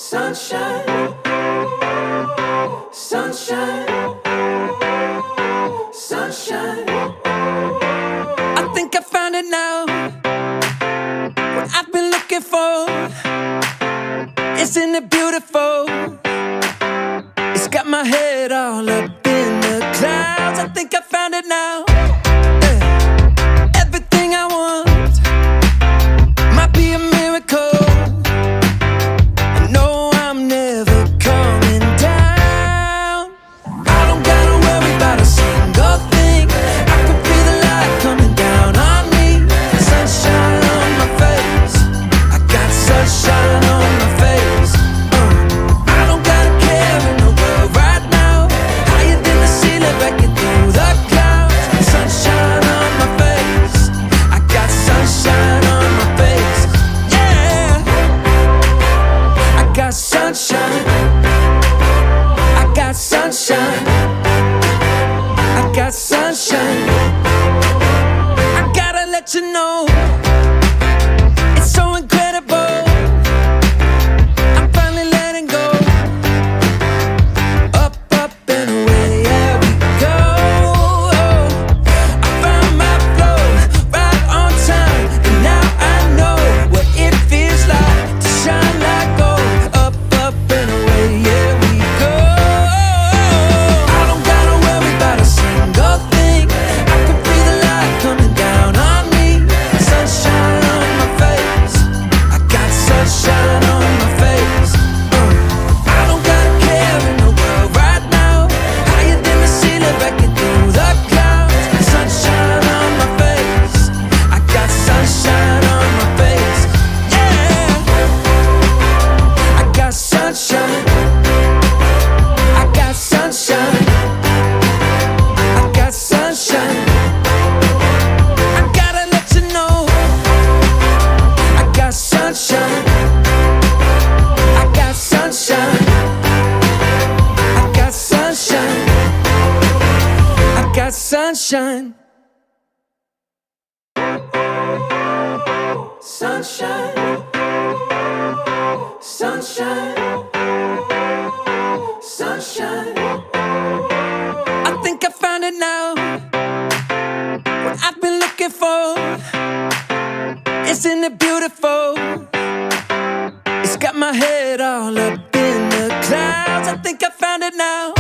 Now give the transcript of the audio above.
Sunshine, sunshine, sunshine. I think I found it now. What I've been looking for. Isn't it beautiful? It's got my head all up in the clouds. I think I found it now. Everything I want might be a miracle. No, I'm never coming down. I don't gotta worry about a single thing. I can feel the light coming down on me. Sunshine on my face. I got sunshine on my face. I don't gotta care in the world right now. Higher than the ceiling, breaking through the clouds. Sunshine on my face. I got sunshine on my face. Yeah, I got sunshine. I got sunshine. I got sunshine. I gotta let you know, it's so incredible. I'm finally letting go. Up, up and away, yeah, we go. I found my flow right on time, and now I know what it feels like to shine like gold. Up, up and away, yeah, we go. I don't gotta worry about a single thing. I can feel the light coming down on me. Sunshine on my face. I got sunshine on my face. I don't gotta care in the world right now. Higher than the ceiling, breaking through the clouds. Sunshine on my face. I got sunshine on my face. Yeah, I got sunshine. I got sunshine. I got sunshine. I gotta let you know, I got sunshine. I got sunshine. I got sunshine. I got sunshine. Sunshine. Sunshine. Sunshine. I think I found it now. What I've been looking for. Isn't it beautiful? It's got my head all up in the clouds. I think I found it now.